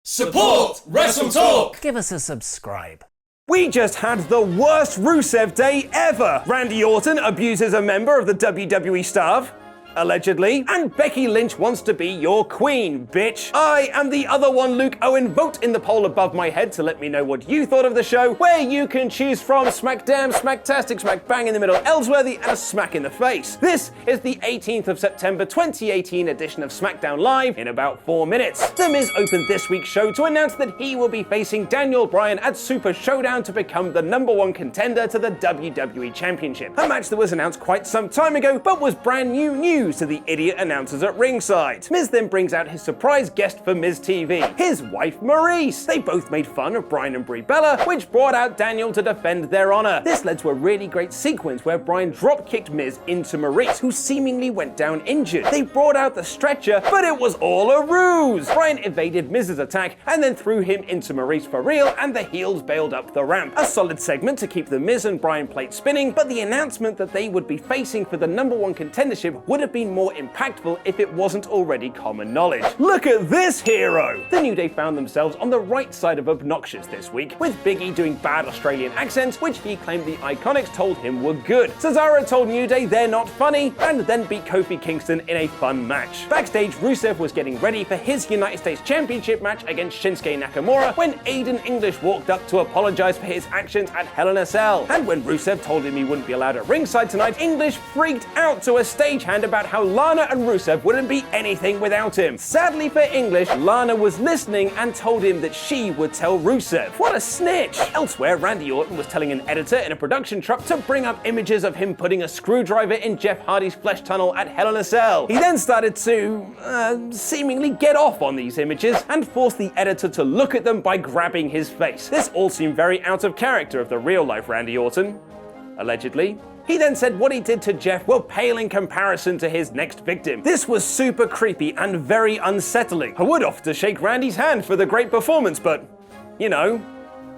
Support Wrestle Talk! Give us a subscribe. We just had the worst Rusev Day ever. Randy Orton abuses a member of the WWE staff, allegedly, and Becky Lynch wants to be your queen, bitch. I am the other one, Luke Owen. Vote in the poll above my head to let me know what you thought of the show, where you can choose from Smackdam, Smacktastic, Smack Bang in the middle, Ellsworthy, and a smack in the face. This is the 18th of September 2018 edition of SmackDown Live in about 4 minutes. The Miz opened this week's show to announce that he will be facing Daniel Bryan at Super Showdown to become the #1 contender to the WWE Championship. A match that was announced quite some time ago, but was brand new news to the idiot announcers at ringside. Miz then brings out his surprise guest for Miz TV, his wife Maryse. They both made fun of Bryan and Brie Bella, which brought out Daniel to defend their honor. This led to a really great sequence where Bryan drop-kicked Miz into Maryse, who seemingly went down injured. They brought out the stretcher, but it was all a ruse. Bryan evaded Miz's attack and then threw him into Maryse for real, and the heels bailed up the ramp. A solid segment to keep the Miz and Bryan plate spinning, but the announcement that they would be facing for the #1 contendership would have been more impactful if it wasn't already common knowledge. Look at this hero! The New Day found themselves on the right side of obnoxious this week, with Big E doing bad Australian accents, which he claimed the Iconics told him were good. Cesaro told New Day they're not funny, and then beat Kofi Kingston in a fun match. Backstage, Rusev was getting ready for his United States Championship match against Shinsuke Nakamura when Aiden English walked up to apologize for his actions at Hell in a Cell. And when Rusev told him he wouldn't be allowed at ringside tonight, English freaked out to a stagehand about how Lana and Rusev wouldn't be anything without him. Sadly for English, Lana was listening and told him that she would tell Rusev. What a snitch! Elsewhere, Randy Orton was telling an editor in a production truck to bring up images of him putting a screwdriver in Jeff Hardy's flesh tunnel at Hell in a Cell. He then started to, seemingly get off on these images and forced the editor to look at them by grabbing his face. This all seemed very out of character of the real-life Randy Orton, allegedly. He then said what he did to Jeff will pale in comparison to his next victim. This was super creepy and very unsettling. I would offer to shake Randy's hand for the great performance, but, you know,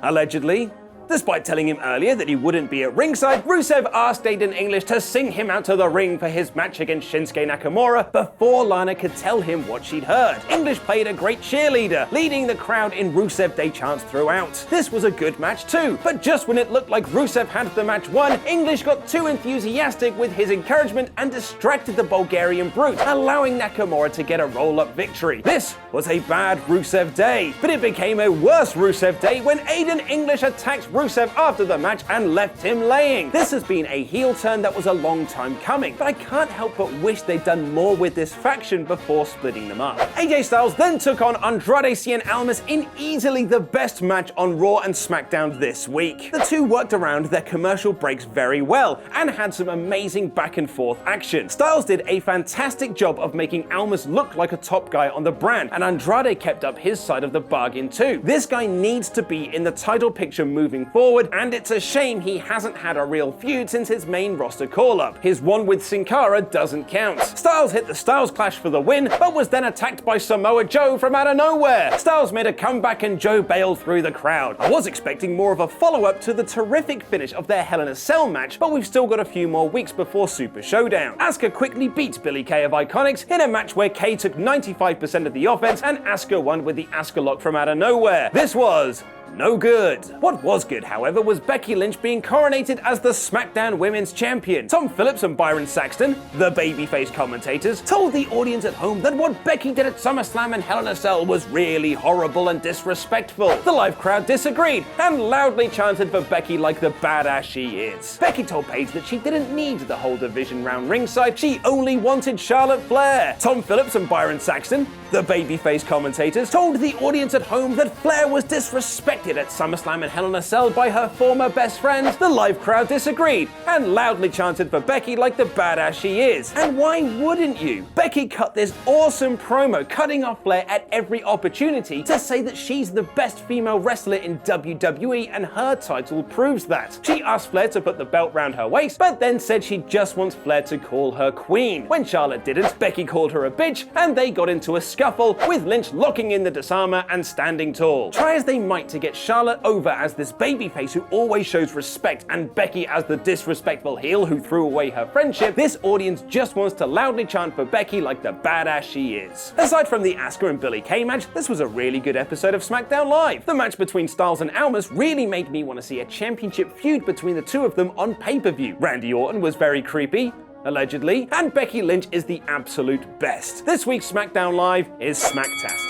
allegedly. Despite telling him earlier that he wouldn't be at ringside, Rusev asked Aiden English to sing him out to the ring for his match against Shinsuke Nakamura before Lana could tell him what she'd heard. English played a great cheerleader, leading the crowd in Rusev Day chants throughout. This was a good match too, but just when it looked like Rusev had the match won, English got too enthusiastic with his encouragement and distracted the Bulgarian Brute, allowing Nakamura to get a roll-up victory. This was a bad Rusev Day, but it became a worse Rusev Day when Aiden English attacked Rusev after the match and left him laying. This has been a heel turn that was a long time coming, but I can't help but wish they'd done more with this faction before splitting them up. AJ Styles then took on Andrade Cien Almas in easily the best match on Raw and SmackDown this week. The two worked around their commercial breaks very well and had some amazing back and forth action. Styles did a fantastic job of making Almas look like a top guy on the brand, and Andrade kept up his side of the bargain too. This guy needs to be in the title picture moving forward, and it's a shame he hasn't had a real feud since his main roster call-up. His one with Sin Cara doesn't count. Styles hit the Styles Clash for the win, but was then attacked by Samoa Joe from out of nowhere. Styles made a comeback and Joe bailed through the crowd. I was expecting more of a follow-up to the terrific finish of their Hell in a Cell match, but we've still got a few more weeks before Super Showdown. Asuka quickly beat Billie Kay of Iconics in a match where Kay took 95% of the offense and Asuka won with the Asuka Lock from out of nowhere. This was no good. What was good, however, was Becky Lynch being coronated as the SmackDown Women's Champion. Tom Phillips and Byron Saxton, the babyface commentators, told the audience at home that what Becky did at SummerSlam and Hell in a Cell was really horrible and disrespectful. The live crowd disagreed and loudly chanted for Becky like the badass she is. Becky told Paige that she didn't need the whole division round ringside, she only wanted Charlotte Flair. Tom Phillips and Byron Saxton, the babyface commentators, told the audience at home that Flair was disrespectful at SummerSlam and Hell in a Cell by her former best friend. The live crowd disagreed and loudly chanted for Becky like the badass she is. And why wouldn't you? Becky cut this awesome promo, cutting off Flair at every opportunity to say that she's the best female wrestler in WWE and her title proves that. She asked Flair to put the belt round her waist, but then said she just wants Flair to call her queen. When Charlotte didn't, Becky called her a bitch and they got into a scuffle, with Lynch locking in the disarmer and standing tall. Try as they might to get Charlotte over as this babyface who always shows respect and Becky as the disrespectful heel who threw away her friendship, this audience just wants to loudly chant for Becky like the badass she is. Aside from the Asuka and Billie Kay match, this was a really good episode of SmackDown Live. The match between Styles and Almas really made me want to see a championship feud between the two of them on pay-per-view. Randy Orton was very creepy, allegedly, and Becky Lynch is the absolute best. This week's SmackDown Live is Smacktastic.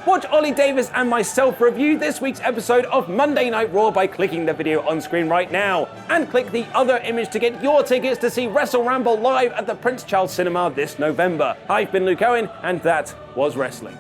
Watch Ollie Davis and myself review this week's episode of Monday Night Raw by clicking the video on screen right now, and click the other image to get your tickets to see Wrestle Ramble live at the Prince Charles Cinema this November. I've been Luke Owen, and that was wrestling.